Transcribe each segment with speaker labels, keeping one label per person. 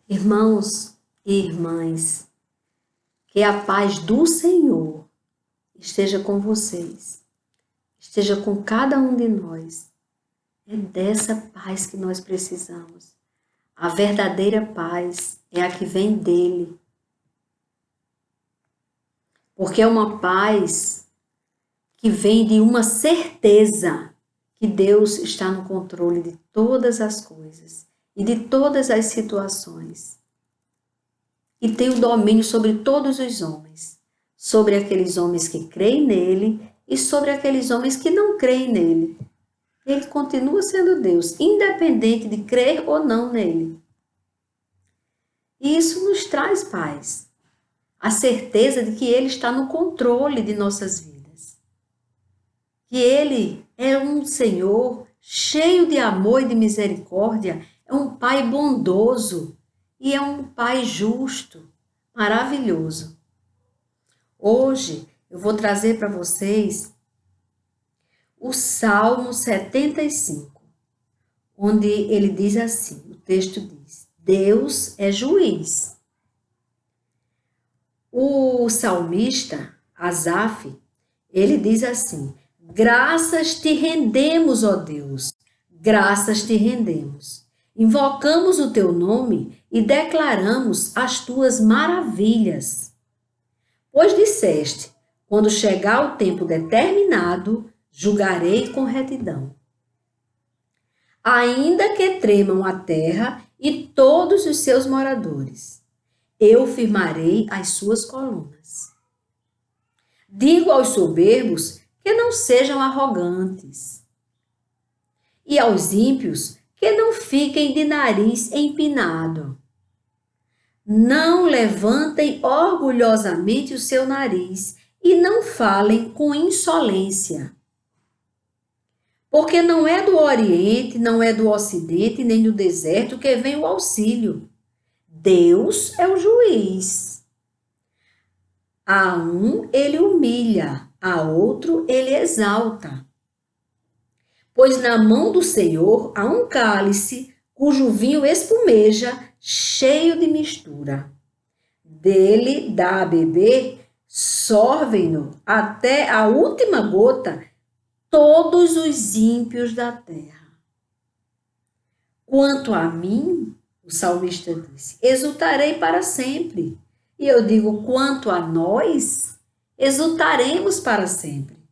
Speaker 1: Irmãos e irmãs, que a paz do Senhor esteja com vocês, esteja com cada um de nós. É dessa paz que nós precisamos. A verdadeira paz é a que vem dele. Porque é uma paz que vem de uma certeza que Deus está no controle de todas as coisas e de todas as situações. E tem o domínio sobre todos os homens, sobre aqueles homens que creem nele e sobre aqueles homens que não creem nele. Ele continua sendo Deus, independente de crer ou não nele. E isso nos traz paz, a certeza de que ele está no controle de nossas vidas. Que ele é um Senhor cheio de amor e de misericórdia, é um Pai bondoso e é um Pai justo, maravilhoso. Hoje eu vou trazer para vocês o Salmo 75, onde ele diz assim, o texto diz: Deus é juiz. O salmista, Asaf, ele diz assim: graças te rendemos, ó Deus, graças te rendemos. Invocamos o teu nome e declaramos as tuas maravilhas. Pois disseste, quando chegar o tempo determinado, julgarei com retidão. Ainda que tremam a terra e todos os seus moradores, eu firmarei as suas colunas. Digo aos soberbos que não sejam arrogantes, e aos ímpios que não fiquem de nariz empinado. Não levantem orgulhosamente o seu nariz e não falem com insolência. Porque não é do Oriente, não é do Ocidente, nem do deserto que vem o auxílio. Deus é o juiz. A um ele humilha, a outro ele exalta. Pois na mão do Senhor há um cálice cujo vinho espumeja, cheio de mistura. Dele dá a beber, sorvem-no até a última gota todos os ímpios da terra. Quanto a mim, o salmista disse, exultarei para sempre. E eu digo, quanto a nós, exultaremos para sempre.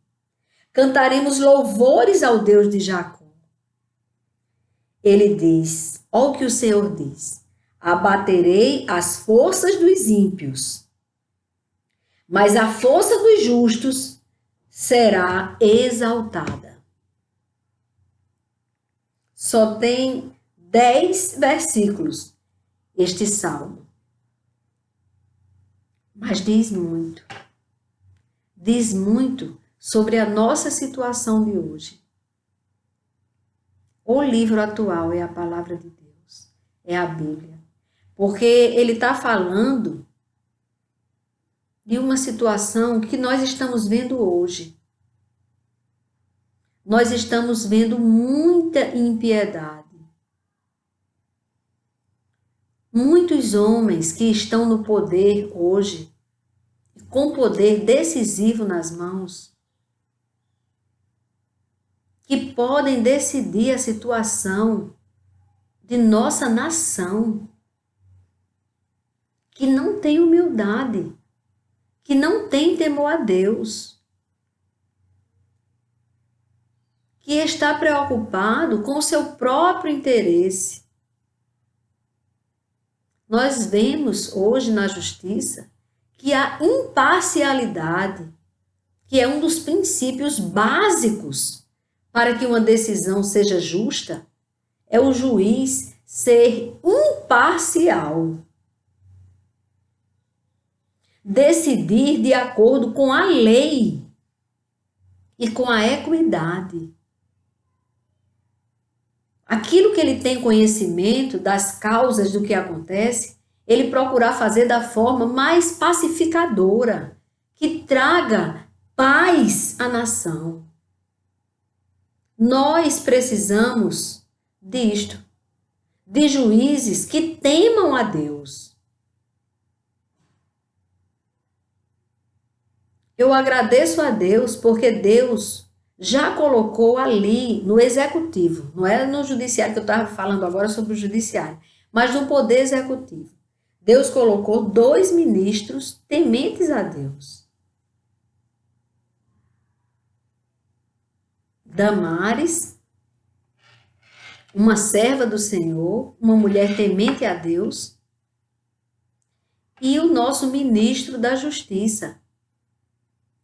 Speaker 1: Cantaremos louvores ao Deus de Jacó. Ele diz, olha o que o Senhor diz, abaterei as forças dos ímpios, mas a força dos justos será exaltada. Só tem 10 versículos este salmo, mas diz muito. Diz muito sobre a nossa situação de hoje. O livro atual é a palavra de Deus, é a Bíblia, porque ele está falando de uma situação que nós estamos vendo hoje. Nós estamos vendo muita impiedade. Muitos homens que estão no poder hoje, com poder decisivo nas mãos, que podem decidir a situação de nossa nação, que não tem humildade, que não tem temor a Deus, que está preocupado com o seu próprio interesse. Nós vemos hoje na justiça que a imparcialidade, que é um dos princípios básicos para que uma decisão seja justa, é o juiz ser imparcial. Decidir de acordo com a lei e com a equidade. Aquilo que ele tem conhecimento das causas do que acontece, ele procurar fazer da forma mais pacificadora, que traga paz à nação. Nós precisamos disto, de juízes que temam a Deus. Eu agradeço a Deus porque Deus já colocou ali no executivo, não é no judiciário que eu estava falando agora sobre o judiciário, mas no poder executivo. Deus colocou 2 ministros tementes a Deus. Damares, uma serva do Senhor, uma mulher temente a Deus, e o nosso ministro da Justiça.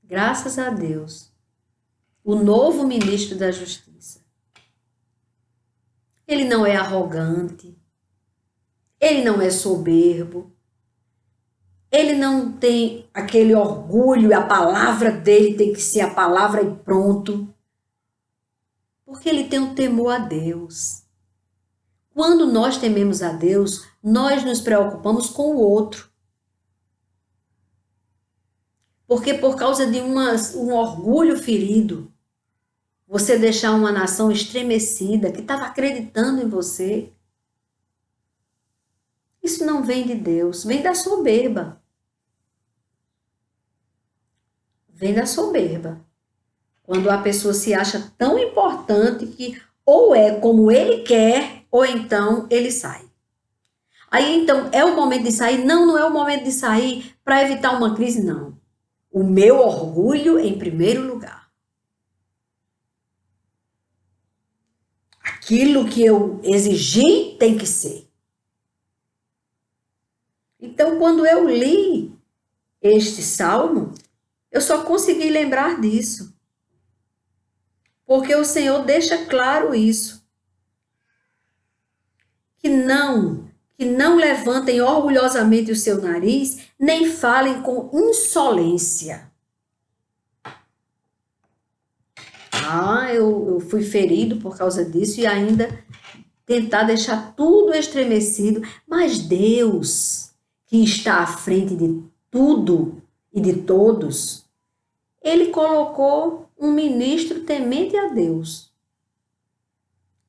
Speaker 1: Graças a Deus. O novo ministro da Justiça. Ele não é arrogante, ele não é soberbo, ele não tem aquele orgulho e a palavra dele tem que ser a palavra e pronto. Porque ele tem um temor a Deus. Quando nós tememos a Deus, nós nos preocupamos com o outro. Porque por causa de um orgulho ferido, você deixar uma nação estremecida, que estava acreditando em você, isso não vem de Deus, vem da soberba. Vem da soberba. Quando a pessoa se acha tão importante que ou é como ele quer, ou então ele sai. Aí então, é o momento de sair? Não, não é o momento de sair para evitar uma crise, não. O meu orgulho em primeiro lugar. Aquilo que eu exigi tem que ser. Então, quando eu li este salmo, eu só consegui lembrar disso. Porque o Senhor deixa claro isso. Que não levantem orgulhosamente o seu nariz, nem falem com insolência. Eu fui ferido por causa disso e ainda tentar deixar tudo estremecido. Mas Deus, que está à frente de tudo e de todos, Ele colocou um ministro temente a Deus.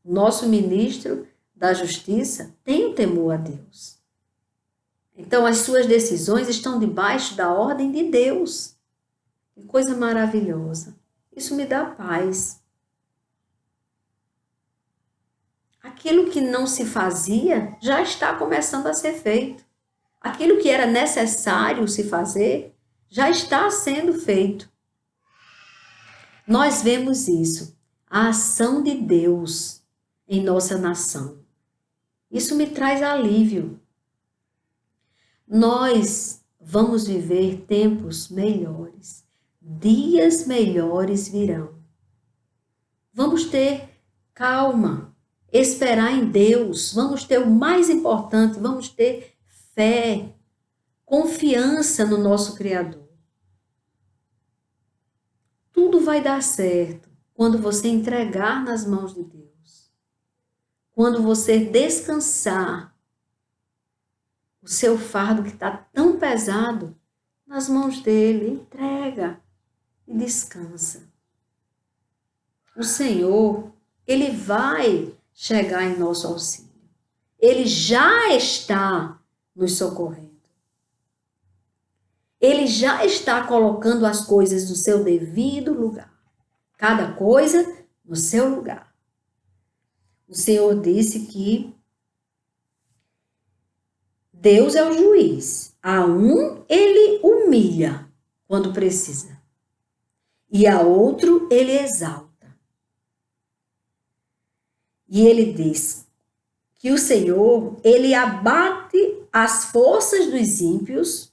Speaker 1: Nosso ministro da Justiça tem o temor a Deus. Então, as suas decisões estão debaixo da ordem de Deus. Que coisa maravilhosa. Isso me dá paz. Aquilo que não se fazia já está começando a ser feito. Aquilo que era necessário se fazer já está sendo feito. Nós vemos isso, a ação de Deus em nossa nação. Isso me traz alívio. Nós vamos viver tempos melhores, dias melhores virão. Vamos ter calma, esperar em Deus, vamos ter o mais importante, vamos ter fé, confiança no nosso Criador. Tudo vai dar certo quando você entregar nas mãos de Deus. Quando você descansar o seu fardo que está tão pesado nas mãos dele, entrega e descansa. O Senhor, Ele vai chegar em nosso auxílio. Ele já está nos socorrendo. Ele já está colocando as coisas no seu devido lugar. Cada coisa no seu lugar. O Senhor disse que Deus é o juiz. A um ele humilha quando precisa. E a outro ele exalta. E ele diz que o Senhor, ele abate as forças dos ímpios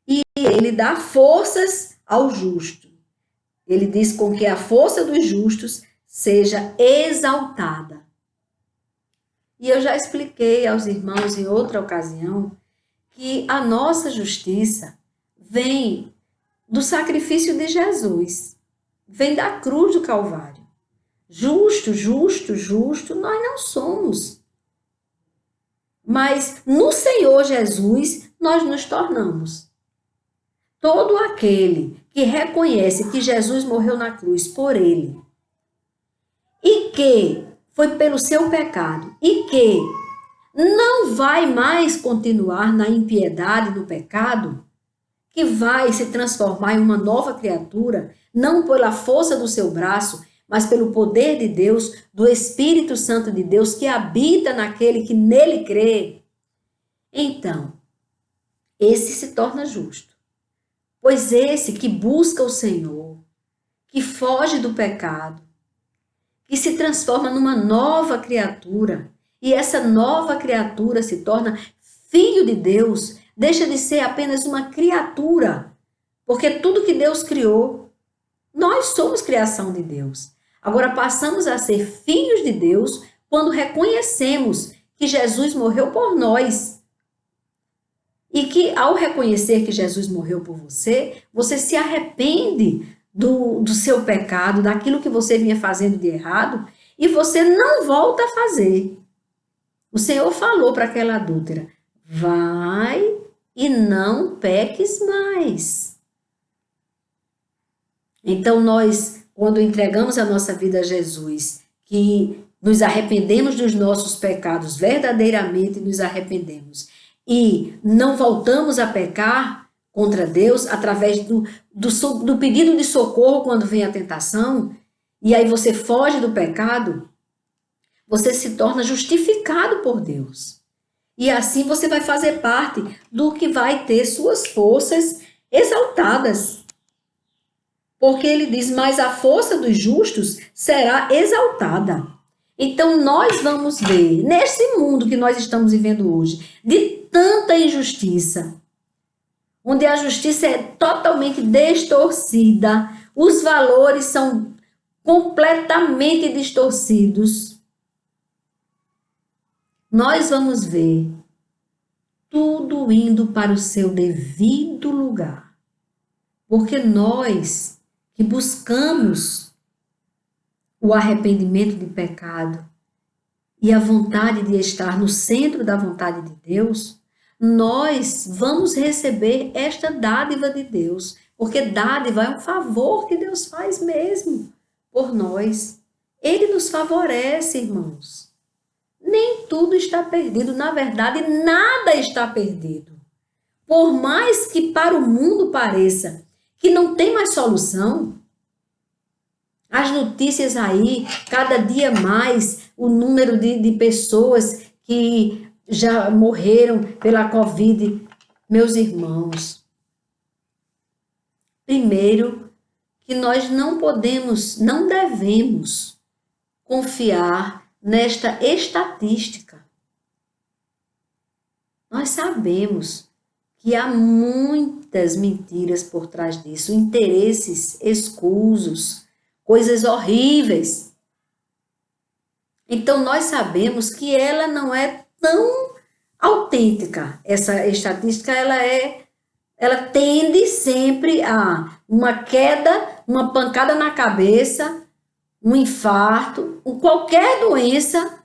Speaker 1: e ele dá forças ao justo. Ele diz com que a força dos justos seja exaltada. E eu já expliquei aos irmãos em outra ocasião que a nossa justiça vem do sacrifício de Jesus, vem da cruz do Calvário. Justo, justo, justo, nós não somos. Mas no Senhor Jesus nós nos tornamos. Todo aquele que reconhece que Jesus morreu na cruz por ele e que foi pelo seu pecado e que não vai mais continuar na impiedade, no pecado, que vai se transformar em uma nova criatura, não pela força do seu braço, mas pelo poder de Deus, do Espírito Santo de Deus que habita naquele que nele crê. Então, esse se torna justo. Pois esse que busca o Senhor, que foge do pecado, que se transforma numa nova criatura, e essa nova criatura se torna filho de Deus, deixa de ser apenas uma criatura, porque tudo que Deus criou, nós somos criação de Deus. Agora passamos a ser filhos de Deus quando reconhecemos que Jesus morreu por nós. E que ao reconhecer que Jesus morreu por você, você se arrepende do seu pecado, daquilo que você vinha fazendo de errado, e você não volta a fazer. O Senhor falou para aquela adúltera: vai e não peques mais. Então nós, quando entregamos a nossa vida a Jesus, que nos arrependemos dos nossos pecados, verdadeiramente nos arrependemos, e não voltamos a pecar contra Deus através do pedido de socorro quando vem a tentação, e aí você foge do pecado, você se torna justificado por Deus. E assim você vai fazer parte do que vai ter suas forças exaltadas. Porque ele diz, mas a força dos justos será exaltada. Então nós vamos ver, nesse mundo que nós estamos vivendo hoje, de tanta injustiça, onde a justiça é totalmente distorcida, os valores são completamente distorcidos, nós vamos ver tudo indo para o seu devido lugar. Porque nós que buscamos o arrependimento de pecado e a vontade de estar no centro da vontade de Deus, nós vamos receber esta dádiva de Deus, porque dádiva é um favor que Deus faz mesmo por nós. Ele nos favorece, irmãos. Nem tudo está perdido, na verdade, nada está perdido. Por mais que para o mundo pareça que não tem mais solução, as notícias aí, cada dia mais, o número de pessoas que já morreram pela Covid, meus irmãos. Primeiro, que nós não podemos, não devemos confiar nesta estatística. Nós sabemos que há muitas mentiras por trás disso, interesses escusos, coisas horríveis. Então nós sabemos que ela não é tão autêntica. Essa estatística ela tende sempre a uma queda, uma pancada na cabeça, um infarto, qualquer doença.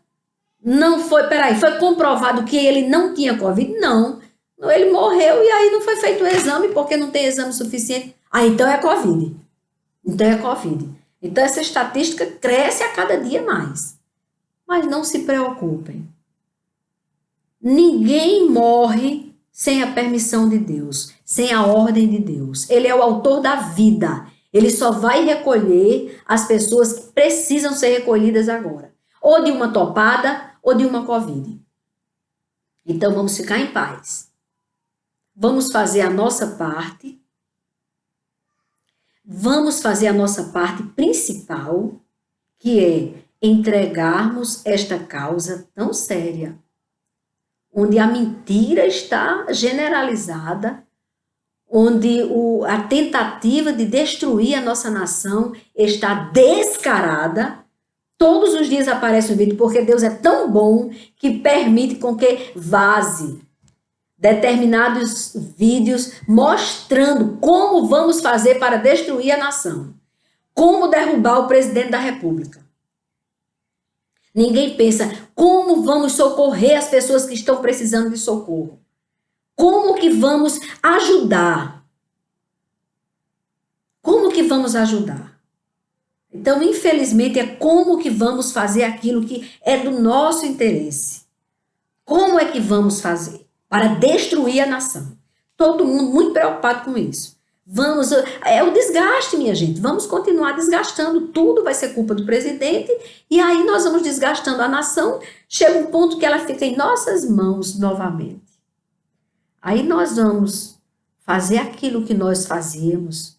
Speaker 1: Não foi, foi comprovado que ele não tinha Covid? Não. Ele morreu e aí não foi feito o exame porque não tem exame suficiente. Ah, então é Covid. Então é Covid. Então essa estatística cresce a cada dia mais. Mas não se preocupem. Ninguém morre sem a permissão de Deus, sem a ordem de Deus. Ele é o autor da vida. Ele só vai recolher as pessoas que precisam ser recolhidas agora. Ou de uma topada, ou de uma Covid. Então vamos ficar em paz. Vamos fazer a nossa parte. Vamos fazer a nossa parte principal, que é entregarmos esta causa tão séria, onde a mentira está generalizada, onde a tentativa de destruir a nossa nação está descarada. Todos os dias aparece um vídeo, porque Deus é tão bom que permite com que vaze determinados vídeos mostrando como vamos fazer para destruir a nação, como derrubar o presidente da República. Ninguém pensa como vamos socorrer as pessoas que estão precisando de socorro. Como que vamos ajudar? Como que vamos ajudar? Então, infelizmente, é como que vamos fazer aquilo que é do nosso interesse. Como é que vamos fazer para destruir a nação? Todo mundo muito preocupado com isso. Vamos, é o desgaste, minha gente. Vamos continuar desgastando. Tudo vai ser culpa do presidente. E aí nós vamos desgastando a nação. Chega um ponto que ela fica em nossas mãos novamente. Aí nós vamos fazer aquilo que nós fazíamos.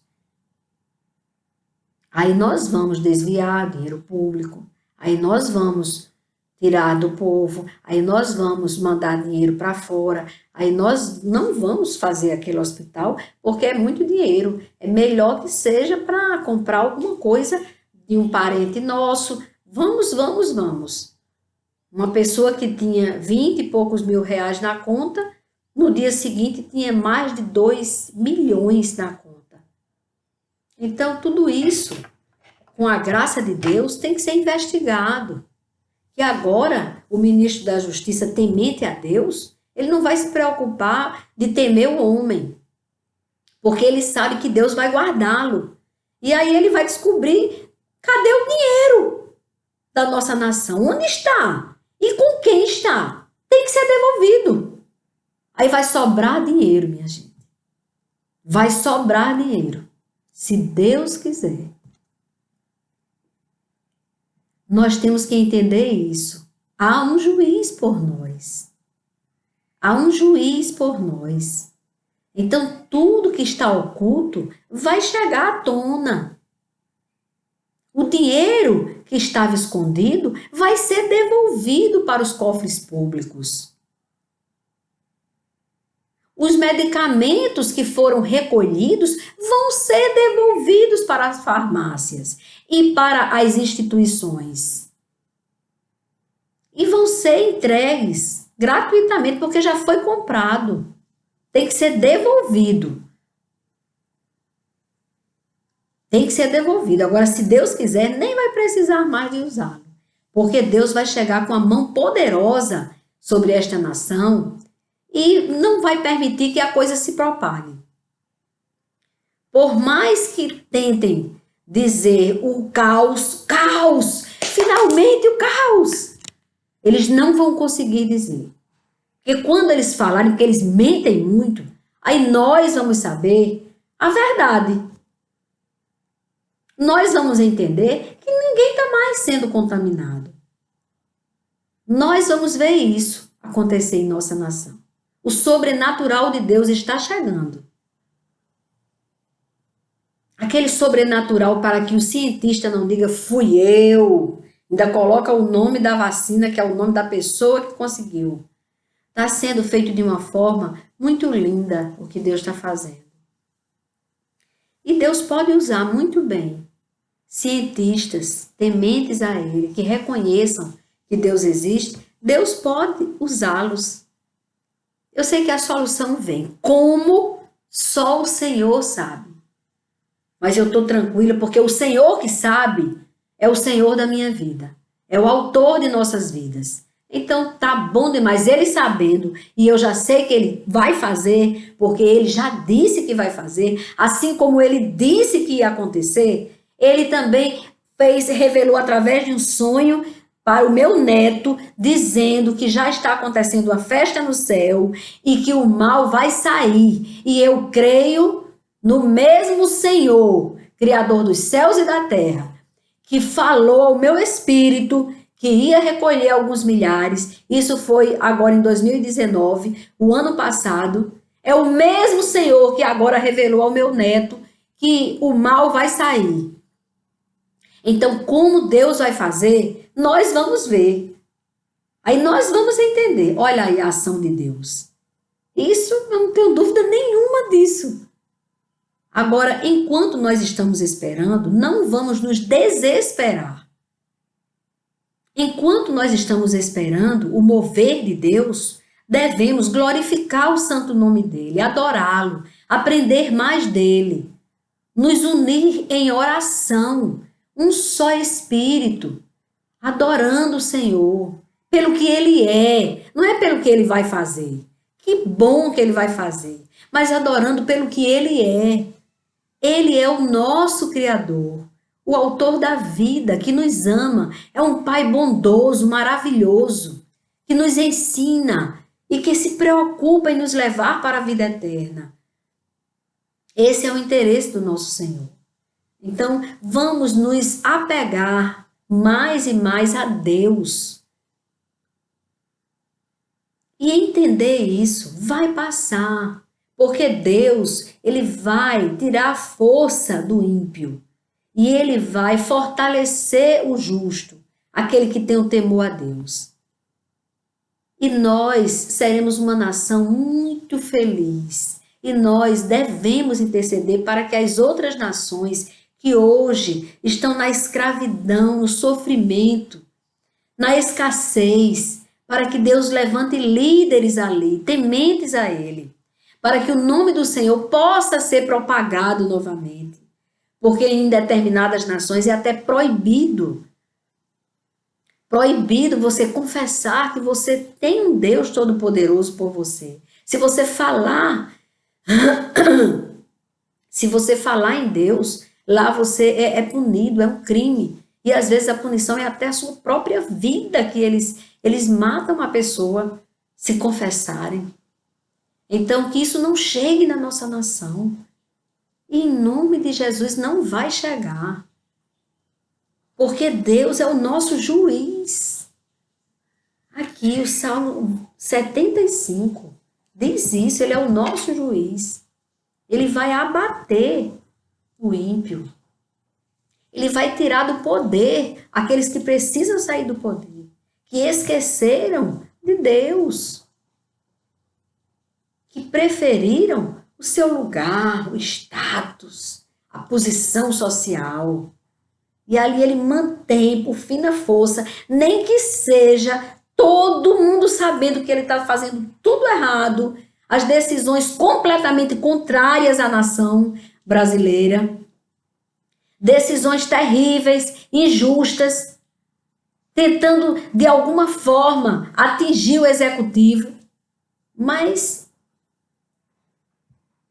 Speaker 1: Aí nós vamos desviar dinheiro público. Aí nós vamos tirar do povo. Aí nós vamos mandar dinheiro para fora. Aí nós não vamos fazer aquele hospital porque é muito dinheiro. É melhor que seja para comprar alguma coisa de um parente nosso. Vamos. Uma pessoa que tinha 20 e poucos mil reais na conta, no dia seguinte tinha mais de 2 milhões na conta. Então, tudo isso, com a graça de Deus, tem que ser investigado. E agora, o ministro da Justiça, temente a Deus, ele não vai se preocupar de temer o homem, porque ele sabe que Deus vai guardá-lo. E aí ele vai descobrir, cadê o dinheiro da nossa nação? Onde está? E com quem está? Tem que ser devolvido. Aí vai sobrar dinheiro, minha gente. Vai sobrar dinheiro, se Deus quiser. Nós temos que entender isso. Há um juiz por nós. Há um juiz por nós. Então, tudo que está oculto vai chegar à tona. O dinheiro que estava escondido vai ser devolvido para os cofres públicos. Os medicamentos que foram recolhidos vão ser devolvidos para as farmácias e para as instituições. E vão ser entregues gratuitamente, porque já foi comprado. Tem que ser devolvido. Tem que ser devolvido. Agora, se Deus quiser, nem vai precisar mais de usá-lo. Porque Deus vai chegar com a mão poderosa sobre esta nação e não vai permitir que a coisa se propague. Por mais que tentem dizer o caos, finalmente o caos, eles não vão conseguir dizer. Porque quando eles falarem que eles mentem muito, aí nós vamos saber a verdade. Nós vamos entender que ninguém está mais sendo contaminado. Nós vamos ver isso acontecer em nossa nação. O sobrenatural de Deus está chegando. Aquele sobrenatural para que o cientista não diga fui eu, ainda coloca o nome da vacina, que é o nome da pessoa que conseguiu. Está sendo feito de uma forma muito linda o que Deus está fazendo. E Deus pode usar muito bem cientistas tementes a Ele, que reconheçam que Deus existe. Deus pode usá-los. Eu sei que a solução vem. Como? Só o Senhor sabe. Mas eu estou tranquila porque o Senhor que sabe é o Senhor da minha vida. É o autor de nossas vidas. Então tá bom demais, Ele sabendo, e eu já sei que Ele vai fazer, porque Ele já disse que vai fazer, assim como Ele disse que ia acontecer, Ele também revelou através de um sonho para o meu neto, dizendo que já está acontecendo uma festa no céu e que o mal vai sair. E eu creio no mesmo Senhor, Criador dos céus e da terra, que falou ao meu espírito que ia recolher alguns milhares. Isso foi agora em 2019, o ano passado. É o mesmo Senhor que agora revelou ao meu neto que o mal vai sair. Então, como Deus vai fazer, nós vamos ver. Aí nós vamos entender. Olha aí a ação de Deus. Isso, eu não tenho dúvida nenhuma disso. Agora, enquanto nós estamos esperando, não vamos nos desesperar. Enquanto nós estamos esperando o mover de Deus, devemos glorificar o santo nome dele, adorá-lo, aprender mais dele, nos unir em oração, um só espírito, adorando o Senhor, pelo que ele é, não é pelo que ele vai fazer. Que bom que ele vai fazer, mas adorando pelo que ele é. Ele é o nosso Criador, o autor da vida, que nos ama, é um Pai bondoso, maravilhoso, que nos ensina e que se preocupa em nos levar para a vida eterna. Esse é o interesse do nosso Senhor. Então, vamos nos apegar mais e mais a Deus. E entender isso vai passar, porque Deus, ele vai tirar a força do ímpio e ele vai fortalecer o justo, aquele que tem o temor a Deus. E nós seremos uma nação muito feliz. E nós devemos interceder para que as outras nações que hoje estão na escravidão, no sofrimento, na escassez, para que Deus levante líderes ali, tementes a Ele, para que o nome do Senhor possa ser propagado novamente. Porque em determinadas nações é até proibido você confessar que você tem um Deus Todo-Poderoso por você. Se você falar em Deus, lá você é punido, é um crime. E às vezes a punição é até a sua própria vida, que eles matam a pessoa se confessarem. Então, que isso não chegue na nossa nação. E em nome de Jesus não vai chegar. Porque Deus é o nosso juiz. Aqui o Salmo 75 diz isso, ele é o nosso juiz. Ele vai abater o ímpio. Ele vai tirar do poder aqueles que precisam sair do poder, que esqueceram de Deus, que preferiram o seu lugar, o status, a posição social. E ali ele mantém por fina força, nem que seja todo mundo sabendo que ele está fazendo tudo errado, as decisões completamente contrárias à nação brasileira, decisões terríveis, injustas, tentando de alguma forma atingir o executivo, mas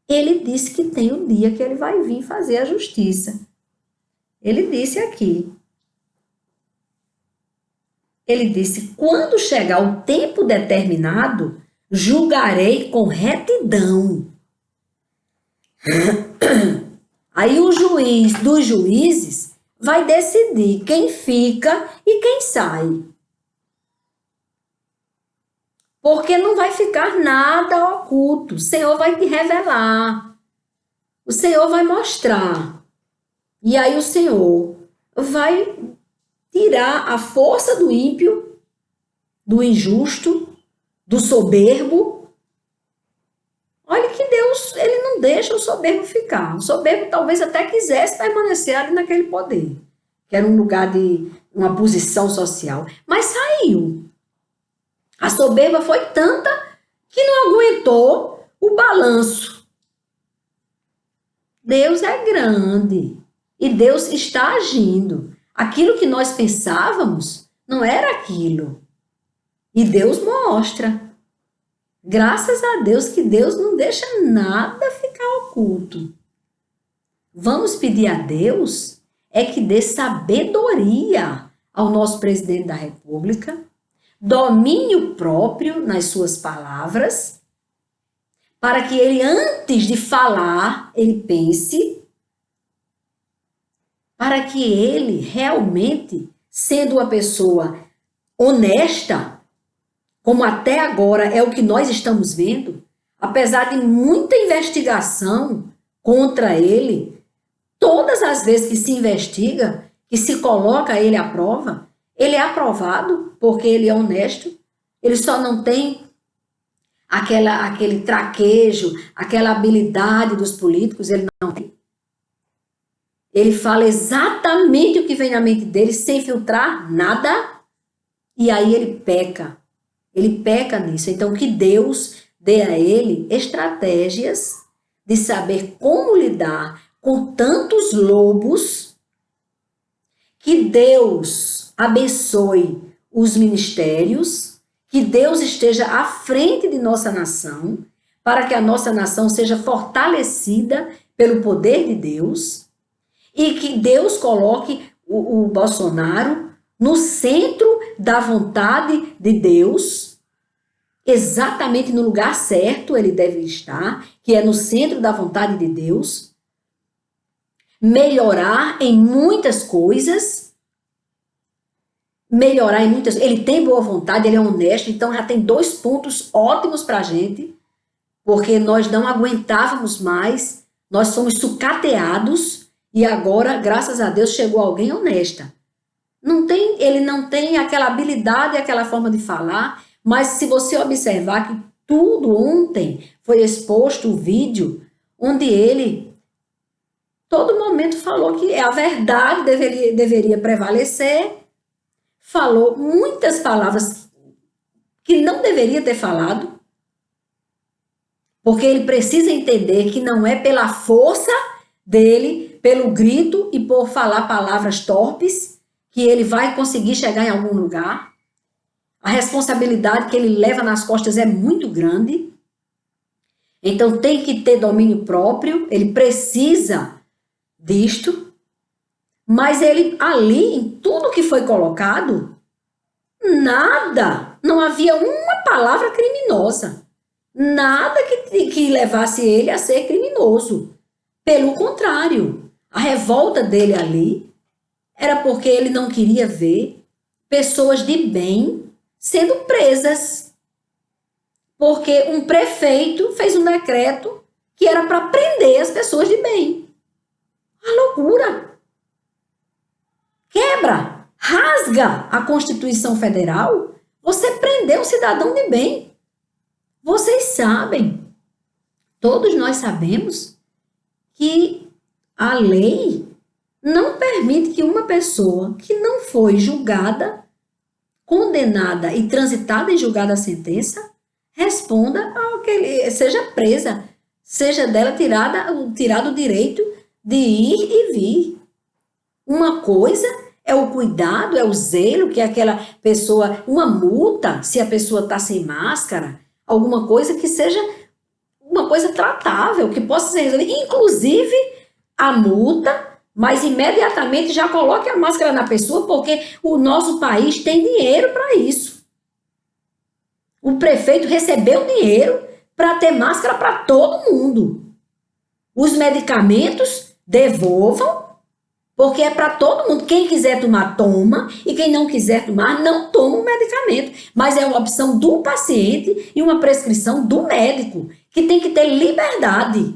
Speaker 1: ele disse que tem um dia que ele vai vir fazer a justiça. Ele disse aqui, ele disse, quando chegar o tempo determinado, julgarei com retidão. Aí o juiz dos juízes vai decidir quem fica e quem sai. Porque não vai ficar nada oculto. O Senhor vai te revelar. O Senhor vai mostrar. E aí o Senhor vai tirar a força do ímpio, do injusto, do soberbo. Olha que Deus, ele não deixa o soberbo ficar. O soberbo talvez até quisesse permanecer ali naquele poder, que era um lugar de uma posição social, mas saiu. A soberba foi tanta que não aguentou o balanço. Deus é grande e Deus está agindo. Aquilo que nós pensávamos não era aquilo. E Deus mostra. Graças a Deus que Deus não deixa nada ficar oculto. Vamos pedir a Deus é que dê sabedoria ao nosso presidente da República, domínio próprio nas suas palavras, para que ele, antes de falar, ele pense, para que ele realmente, sendo uma pessoa honesta, como até agora é o que nós estamos vendo, apesar de muita investigação contra ele, todas as vezes que se investiga, que se coloca ele à prova, ele é aprovado porque ele é honesto, ele só não tem aquele traquejo, aquela habilidade dos políticos, ele não tem. Ele fala exatamente o que vem na mente dele, sem filtrar nada, e aí ele peca. Ele peca nisso. Então, que Deus dê a ele estratégias de saber como lidar com tantos lobos, que Deus abençoe os ministérios, que Deus esteja à frente de nossa nação, para que a nossa nação seja fortalecida pelo poder de Deus, e que Deus coloque o Bolsonaro no centro da vontade de Deus, exatamente no lugar certo ele deve estar, que é no centro da vontade de Deus, melhorar em muitas coisas, ele tem boa vontade, ele é honesto, então já tem 2 pontos ótimos para a gente, porque nós não aguentávamos mais, nós somos sucateados, e agora, graças a Deus, chegou alguém honesta. Ele não tem aquela habilidade, aquela forma de falar, mas se você observar que tudo ontem foi exposto o vídeo, onde ele, todo momento falou que a verdade deveria prevalecer, falou muitas palavras que não deveria ter falado, porque ele precisa entender que não é pela força dele, pelo grito e por falar palavras torpes, que ele vai conseguir chegar em algum lugar. A responsabilidade que ele leva nas costas é muito grande. Então tem que ter domínio próprio, ele precisa disto. Mas ele ali, em tudo que foi colocado, nada, não havia uma palavra criminosa. Nada que levasse ele a ser criminoso. Pelo contrário, a revolta dele ali era porque ele não queria ver pessoas de bem sendo presas. Porque um prefeito fez um decreto que era para prender as pessoas de bem. Uma loucura. Quebra, rasga a Constituição Federal, você prendeu um cidadão de bem. Vocês sabem, todos nós sabemos, que a lei não permite que uma pessoa que não foi julgada, condenada e transitada em julgada a sentença, responda ao que ele seja presa, seja dela tirado o direito de ir e vir. Uma coisa é o cuidado, é o zelo que aquela pessoa, uma multa, se a pessoa está sem máscara, alguma coisa que seja uma coisa tratável, que possa ser resolvida, inclusive a multa, mas imediatamente já coloque a máscara na pessoa, porque o nosso país tem dinheiro para isso. O prefeito recebeu dinheiro para ter máscara para todo mundo. Os medicamentos devolvam, porque é para todo mundo. Quem quiser tomar, toma. E quem não quiser tomar, não toma o medicamento. Mas é uma opção do paciente e uma prescrição do médico, que tem que ter liberdade.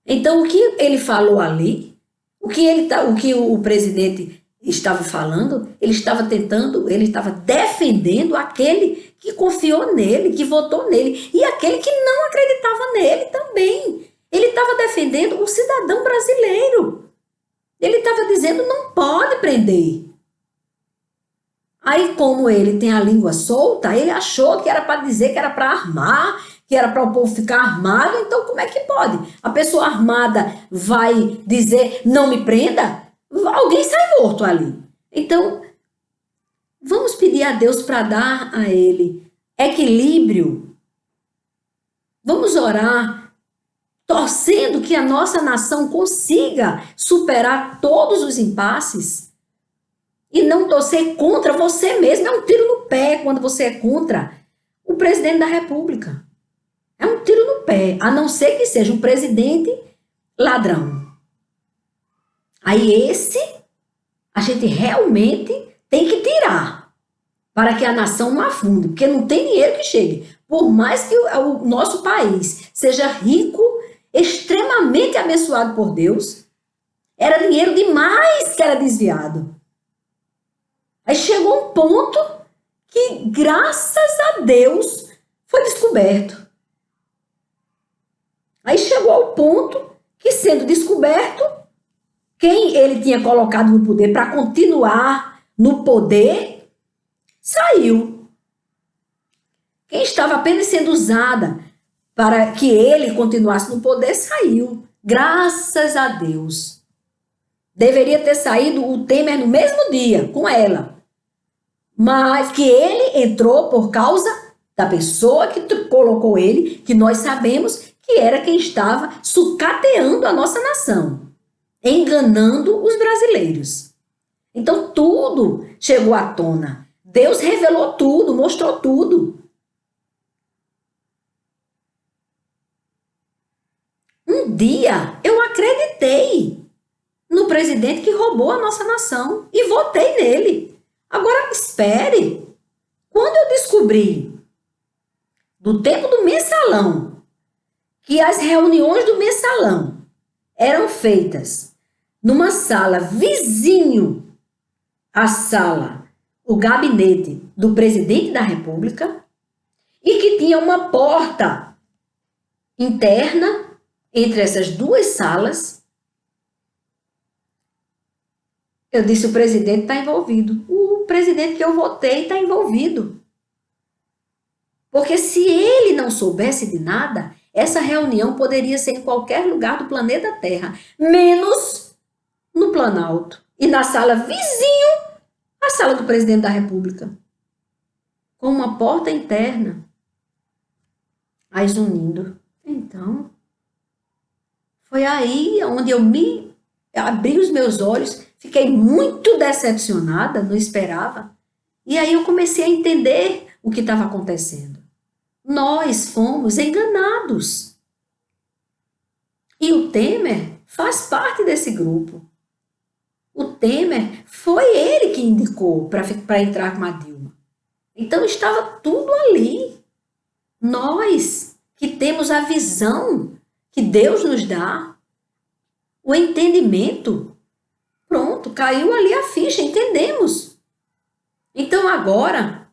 Speaker 1: Então, o que ele falou ali, o que o presidente estava falando, ele estava defendendo aquele que confiou nele, que votou nele, e aquele que não acreditava nele também. Ele estava defendendo o cidadão brasileiro. Ele estava dizendo, não pode prender. Aí, como ele tem a língua solta, ele achou que era para dizer que era para armar, que era para o povo ficar armado, então como é que pode? A pessoa armada vai dizer, não me prenda? Alguém sai morto ali. Então, vamos pedir a Deus para dar a ele equilíbrio. Vamos orar, torcendo que a nossa nação consiga superar todos os impasses e não torcer contra você mesmo. É um tiro no pé quando você é contra o presidente da República. É um tiro no pé, a não ser que seja um presidente ladrão. Aí esse, a gente realmente tem que tirar para que a nação não afunde, porque não tem dinheiro que chegue. Por mais que o nosso país seja rico, extremamente abençoado por Deus, era dinheiro demais que era desviado. Aí chegou um ponto que, graças a Deus, foi descoberto. Aí chegou ao ponto que, sendo descoberto, quem ele tinha colocado no poder para continuar no poder, saiu. Quem estava apenas sendo usada para que ele continuasse no poder, saiu. Graças a Deus. Deveria ter saído o Temer no mesmo dia, com ela. Mas que ele entrou por causa da pessoa que colocou ele, que nós sabemos que era quem estava sucateando a nossa nação, enganando os brasileiros. Então tudo chegou à tona. Deus revelou tudo, mostrou tudo. Um dia eu acreditei no presidente que roubou a nossa nação e votei nele. Agora espere. Quando eu descobri, do tempo do mensalão, que as reuniões do mensalão eram feitas numa sala vizinho à sala, o gabinete do presidente da República, e que tinha uma porta interna entre essas duas salas, eu disse, o presidente está envolvido. O presidente que eu votei está envolvido. Porque se ele não soubesse de nada, essa reunião poderia ser em qualquer lugar do planeta Terra, menos no Planalto. E na sala vizinho à sala do presidente da República. Com uma porta interna. Aí, Zunindo, então, foi aí onde eu abri os meus olhos, fiquei muito decepcionada, não esperava. E aí eu comecei a entender o que estava acontecendo. Nós fomos enganados. E o Temer faz parte desse grupo. O Temer foi ele que indicou para entrar com a Dilma. Então estava tudo ali. Nós que temos a visão que Deus nos dá, o entendimento, pronto, caiu ali a ficha, entendemos. Então agora,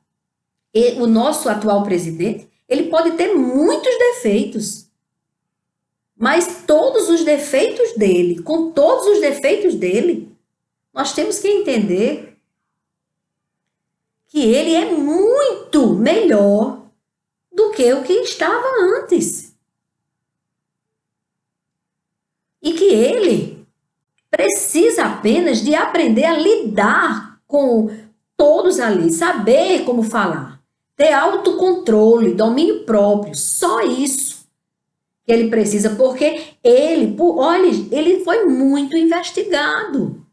Speaker 1: o nosso atual presidente, ele pode ter muitos defeitos, mas todos os defeitos dele, com todos os defeitos dele, nós temos que entender que ele é muito melhor do que o que estava antes. E que ele precisa apenas de aprender a lidar com todos ali, saber como falar, ter autocontrole, domínio próprio, só isso que ele precisa, porque olha, ele foi muito investigado.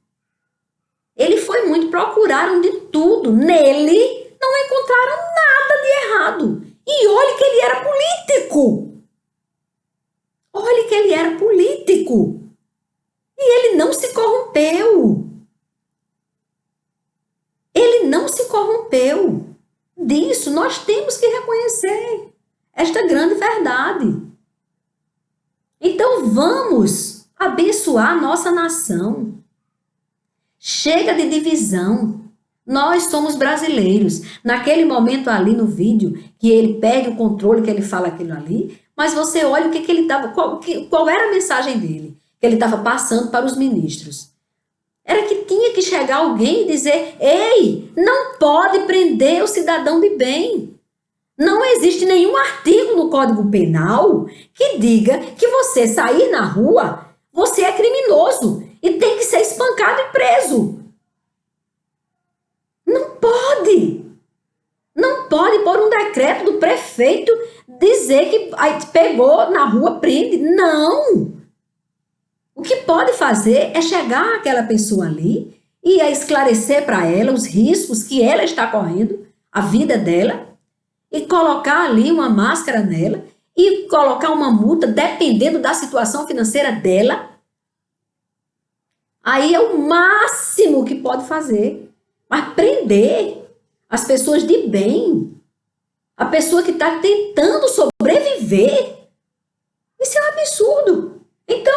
Speaker 1: Ele foi muito, procuraram de tudo. Nele não encontraram nada de errado. E olhe que ele era político. Olhe que ele era político. E ele não se corrompeu. Ele não se corrompeu. Disso nós temos que reconhecer esta grande verdade. Então vamos abençoar a nossa nação. Chega de divisão. Nós somos brasileiros. Naquele momento ali no vídeo, que ele perde o controle, que ele fala aquilo ali, mas você olha o que ele estava, qual era a mensagem dele, que ele estava passando para os ministros. Era que tinha que chegar alguém e dizer, ei, não pode prender o cidadão de bem. Não existe nenhum artigo no Código Penal que diga que você sair na rua, você é criminoso e tem que ser espancado e preso. Não pode. Não pode por um decreto do prefeito dizer que pegou na rua, prende. Não. O que pode fazer é chegar àquela pessoa ali e esclarecer para ela os riscos que ela está correndo, a vida dela, e colocar ali uma máscara nela e colocar uma multa dependendo da situação financeira dela. Aí é o máximo que pode fazer. Mas prender as pessoas de bem, a pessoa que está tentando sobreviver, isso é um absurdo. Então,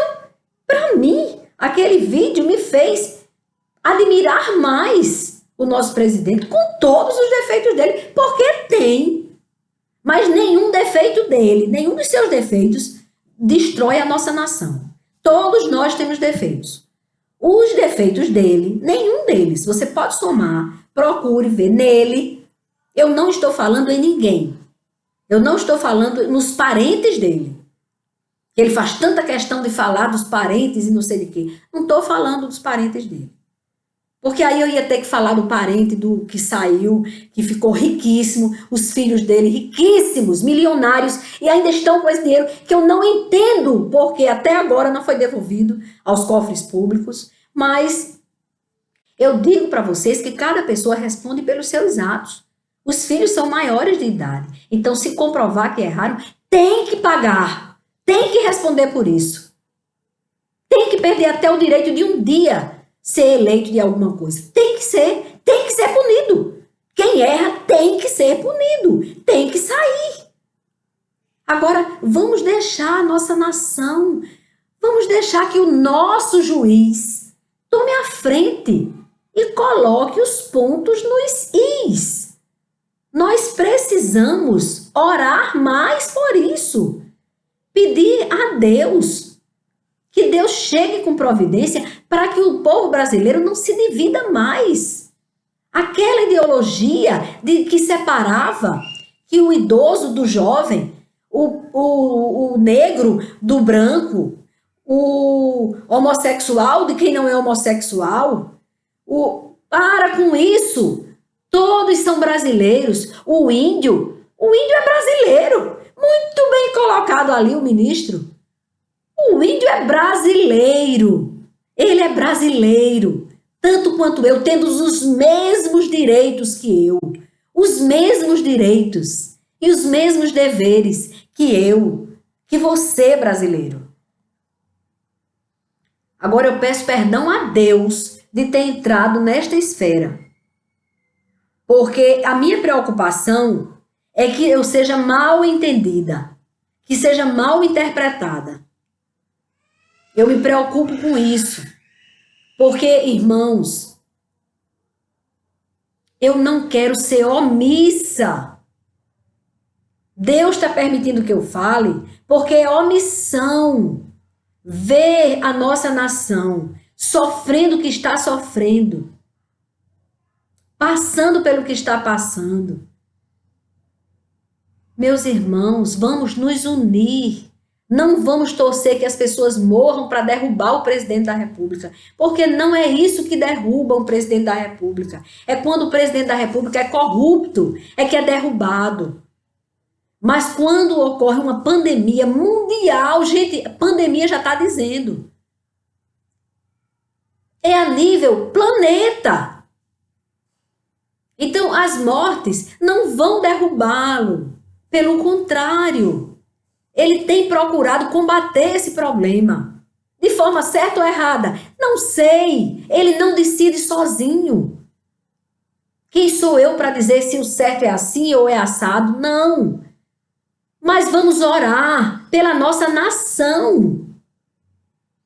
Speaker 1: para mim, aquele vídeo me fez admirar mais o nosso presidente, com todos os defeitos dele, porque tem. Mas nenhum defeito dele, nenhum dos seus defeitos, destrói a nossa nação. Todos nós temos defeitos. Os defeitos dele, nenhum deles, você pode somar, procure ver nele. Eu não estou falando em ninguém. Eu não estou falando nos parentes dele. Ele faz tanta questão de falar dos parentes e não sei de quê. Não estou falando dos parentes dele. Porque aí eu ia ter que falar do parente do que saiu, que ficou riquíssimo, os filhos dele riquíssimos, milionários, e ainda estão com esse dinheiro que eu não entendo, porque até agora não foi devolvido aos cofres públicos, mas Eu digo para vocês que cada pessoa responde pelos seus atos. Os filhos são maiores de idade. Então, se comprovar que erraram, tem que pagar. Tem que responder por isso. Tem que perder até o direito de um dia ser eleito de alguma coisa. Tem que ser punido. Quem erra tem que ser punido. Tem que sair. Agora, vamos deixar a nossa nação, vamos deixar que o nosso juiz tome a frente e coloque os pontos nos is. Nós precisamos orar mais por isso. Pedir a Deus que Deus chegue com providência para que o povo brasileiro não se divida mais. Aquela ideologia que separava que o idoso do jovem, o negro do branco, o homossexual de quem não é homossexual. Para com isso. Todos são brasileiros. O índio é brasileiro. Muito bem colocado ali o ministro. O índio é brasileiro. Ele é brasileiro. Tanto quanto eu, tendo os mesmos direitos que eu. Os mesmos direitos e os mesmos deveres que você, brasileiro. Agora eu peço perdão a Deus de ter entrado nesta esfera. Porque a minha preocupação é que eu seja mal entendida, que seja mal interpretada. Eu me preocupo com isso. Porque, irmãos, eu não quero ser omissa. Deus está permitindo que eu fale porque é omissão ver a nossa nação sofrendo o que está sofrendo, passando pelo que está passando. Meus irmãos, vamos nos unir. Não vamos torcer que as pessoas morram para derrubar o presidente da República, porque não é isso que derruba o presidente da República. É quando o presidente da República é corrupto, é que é derrubado. Mas quando ocorre uma pandemia mundial, gente, a pandemia já está dizendo. É a nível planeta. Então, as mortes não vão derrubá-lo. Pelo contrário, ele tem procurado combater esse problema. De forma certa ou errada? Não sei. Ele não decide sozinho. Quem sou eu para dizer se o certo é assim ou é assado? Não. Mas vamos orar pela nossa nação.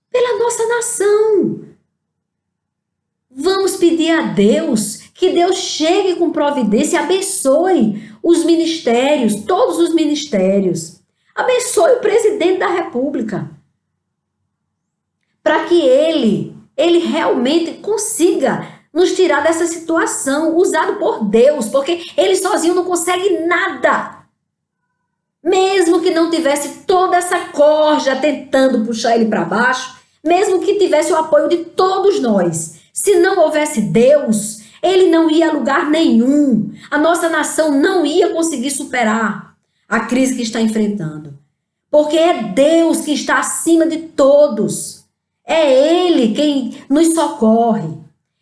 Speaker 1: Pela nossa nação. Vamos pedir a Deus que Deus chegue com providência e abençoe os ministérios, todos os ministérios. Abençoe o presidente da República. Para que ele realmente consiga nos tirar dessa situação, usado por Deus, porque ele sozinho não consegue nada. Mesmo que não tivesse toda essa corja tentando puxar ele para baixo, mesmo que tivesse o apoio de todos nós, se não houvesse Deus, ele não ia a lugar nenhum. A nossa nação não ia conseguir superar a crise que está enfrentando. Porque é Deus que está acima de todos. É Ele quem nos socorre.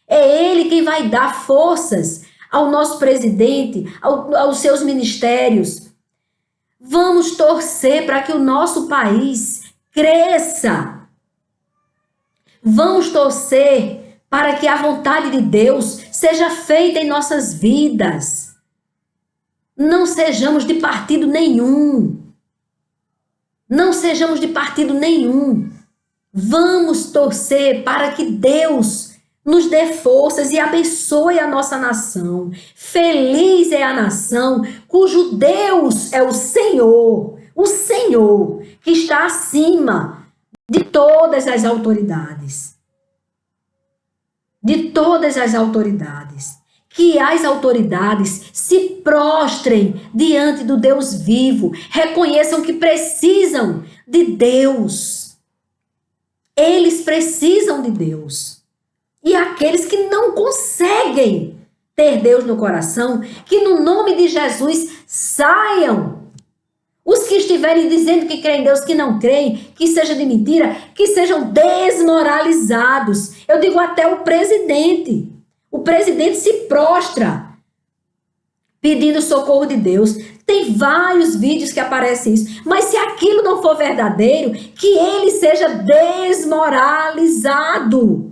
Speaker 1: É Ele quem vai dar forças ao nosso presidente, aos seus ministérios. Vamos torcer para que o nosso país cresça. Vamos torcer para que a vontade de Deus seja feita em nossas vidas. Não sejamos de partido nenhum. Não sejamos de partido nenhum. Vamos torcer para que Deus nos dê forças e abençoe a nossa nação. Feliz é a nação cujo Deus é o Senhor que está acima de todas as autoridades. De todas as autoridades. Que as autoridades se prostrem diante do Deus vivo, reconheçam que precisam de Deus. Eles precisam de Deus. E aqueles que não conseguem ter Deus no coração, que no nome de Jesus saiam. Os que estiverem dizendo que creem em Deus, que não creem, que seja de mentira, que sejam desmoralizados. Eu digo até o presidente. O presidente se prostra pedindo socorro de Deus. Tem vários vídeos que aparecem isso. Mas se aquilo não for verdadeiro, que ele seja desmoralizado.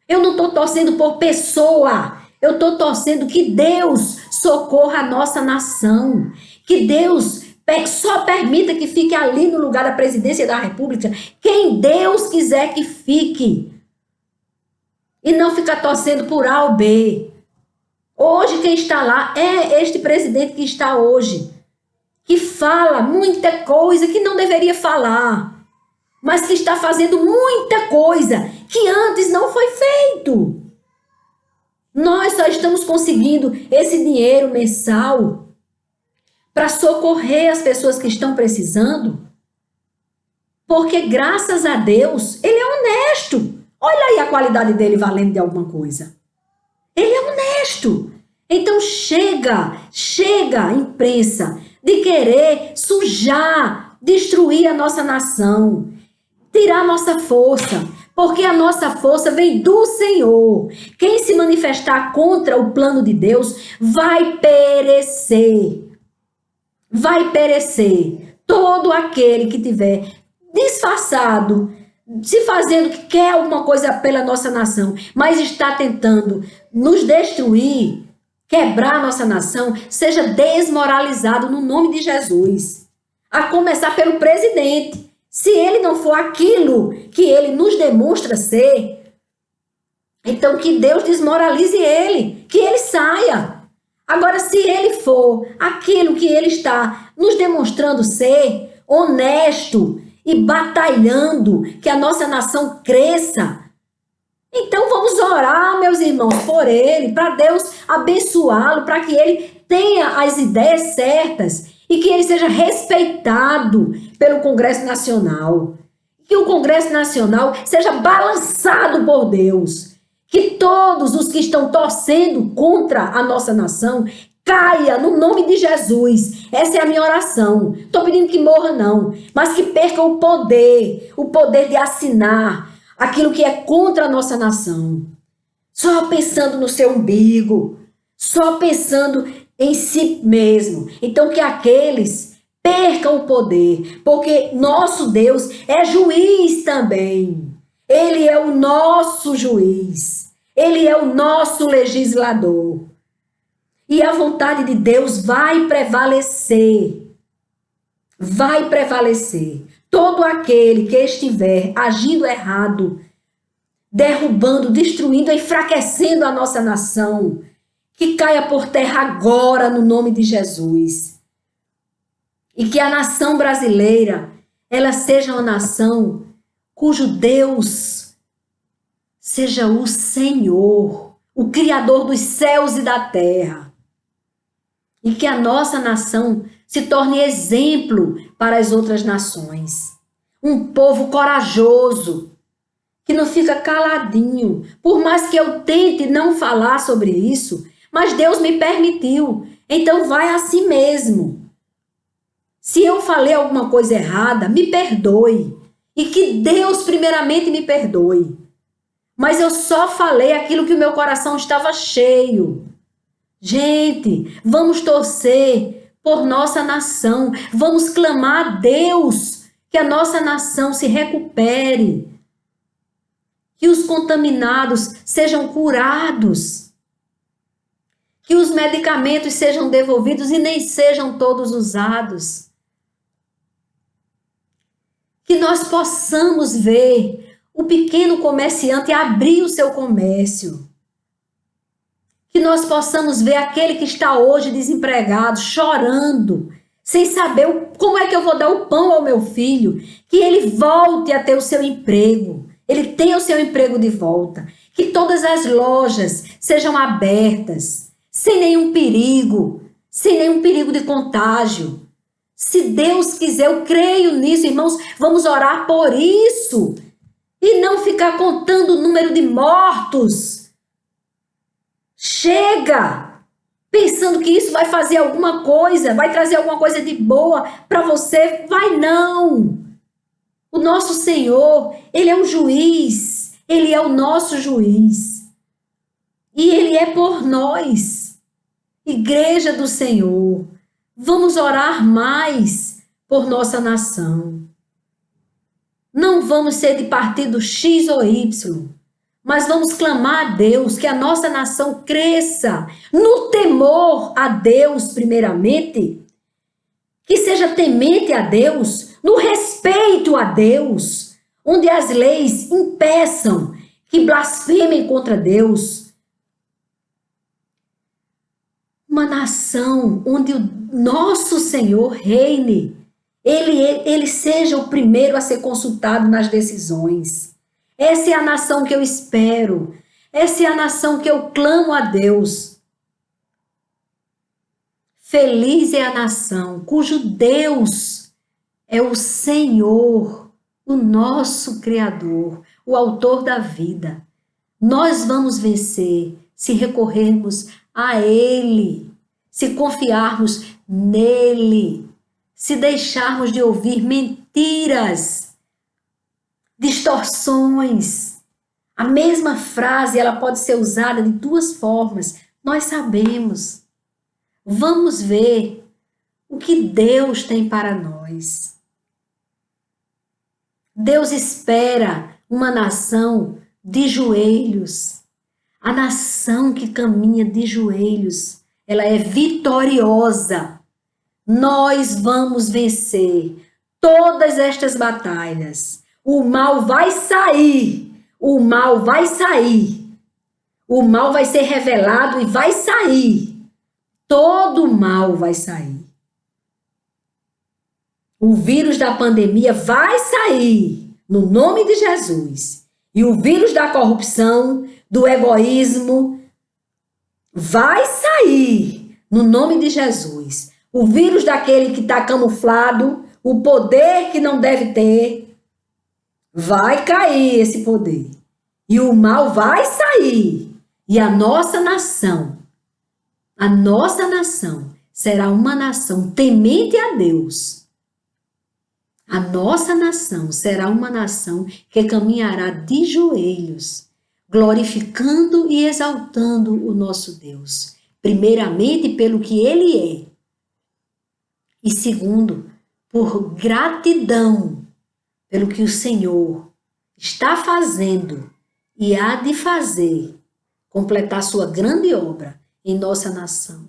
Speaker 1: Eu não estou torcendo por pessoa. Eu estou torcendo que Deus socorra a nossa nação. Que Deus só permita que fique ali no lugar da presidência da República quem Deus quiser que fique. E não ficar torcendo por A ou B. Hoje quem está lá é este presidente que está hoje, que fala muita coisa que não deveria falar, mas que está fazendo muita coisa que antes não foi feito. Nós só estamos conseguindo esse dinheiro mensal para socorrer as pessoas que estão precisando, porque graças a Deus ele é honesto. Olha aí a qualidade dele valendo de alguma coisa. Ele é honesto. Então chega, imprensa, de querer sujar, destruir a nossa nação, tirar a nossa força, porque a nossa força vem do Senhor. Quem se manifestar contra o plano de Deus vai perecer. Vai perecer. Todo aquele que tiver disfarçado, se fazendo que quer alguma coisa pela nossa nação, mas está tentando nos destruir, quebrar a nossa nação, seja desmoralizado no nome de Jesus. A começar pelo presidente. Se ele não for aquilo que ele nos demonstra ser, então que Deus desmoralize ele, que ele saia. Agora, se ele for aquilo que ele está nos demonstrando ser, honesto e batalhando que a nossa nação cresça, então vamos orar, meus irmãos, por ele, para Deus abençoá-lo, para que ele tenha as ideias certas e que ele seja respeitado pelo Congresso Nacional. Que o Congresso Nacional seja balançado por Deus. Que todos os que estão torcendo contra a nossa nação caia no nome de Jesus. Essa é a minha oração. Estou pedindo que morra não, mas que perca o poder de assinar aquilo que é contra a nossa nação. Só pensando no seu umbigo, só pensando em si mesmo. Então que aqueles percam o poder, porque nosso Deus é juiz também. Ele é o nosso juiz. Ele é o nosso legislador. E a vontade de Deus vai prevalecer. Vai prevalecer. Todo aquele que estiver agindo errado, derrubando, destruindo, enfraquecendo a nossa nação, que caia por terra agora no nome de Jesus. E que a nação brasileira, ela seja uma nação cujo Deus seja o Senhor, o Criador dos céus e da terra. E que a nossa nação se torne exemplo para as outras nações. Um povo corajoso, que não fica caladinho. Por mais que eu tente não falar sobre isso, mas Deus me permitiu. Então vai assim mesmo. Se eu falei alguma coisa errada, me perdoe. E que Deus primeiramente me perdoe. Mas eu só falei aquilo que o meu coração estava cheio. Gente, vamos torcer por nossa nação. Vamos clamar a Deus que a nossa nação se recupere. Que os contaminados sejam curados. Que os medicamentos sejam devolvidos e nem sejam todos usados. Que nós possamos ver o pequeno comerciante abrir o seu comércio. Que nós possamos ver aquele que está hoje desempregado, chorando, sem saber como é que eu vou dar o pão ao meu filho. Que ele volte a ter o seu emprego. Ele tenha o seu emprego de volta. Que todas as lojas sejam abertas, sem nenhum perigo de contágio. Se Deus quiser, eu creio nisso, irmãos, vamos orar por isso. E não ficar contando o número de mortos. Chega! Pensando que isso vai fazer alguma coisa, vai trazer alguma coisa de boa para você. Vai não! O nosso Senhor, Ele é um juiz. Ele é o nosso juiz. E Ele é por nós. Igreja do Senhor, vamos orar mais por nossa nação. Não vamos ser de partido X ou Y, mas vamos clamar a Deus que a nossa nação cresça no temor a Deus, primeiramente, que seja temente a Deus, no respeito a Deus, onde as leis impeçam que blasfemem contra Deus. Uma nação onde o nosso Senhor reine, ele seja o primeiro a ser consultado nas decisões. Essa é a nação que eu espero. Essa é a nação que eu clamo a Deus. Feliz é a nação cujo Deus é o Senhor, o nosso Criador, o autor da vida. Nós vamos vencer se recorrermos a Ele, se confiarmos nele, se deixarmos de ouvir mentiras, distorções. A mesma frase, ela pode ser usada de duas formas. Nós sabemos. Vamos ver o que Deus tem para nós. Deus espera uma nação de joelhos. A nação que caminha de joelhos, ela é vitoriosa. Nós vamos vencer todas estas batalhas. O mal vai sair. O mal vai sair. O mal vai ser revelado e vai sair. Todo o mal vai sair. O vírus da pandemia vai sair no nome de Jesus. E o vírus da corrupção, do egoísmo, vai sair no nome de Jesus. O vírus daquele que está camuflado, o poder que não deve ter, vai cair esse poder. E o mal vai sair. E a nossa nação será uma nação temente a Deus. A nossa nação será uma nação que caminhará de joelhos, glorificando e exaltando o nosso Deus. Primeiramente, pelo que Ele é. E segundo, por gratidão pelo que o Senhor está fazendo e há de fazer, completar sua grande obra em nossa nação.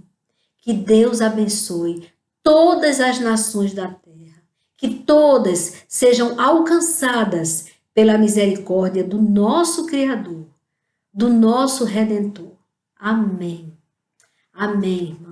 Speaker 1: Que Deus abençoe todas as nações da terra, que todas sejam alcançadas pela misericórdia do nosso Criador, do nosso Redentor. Amém. Amém, irmão.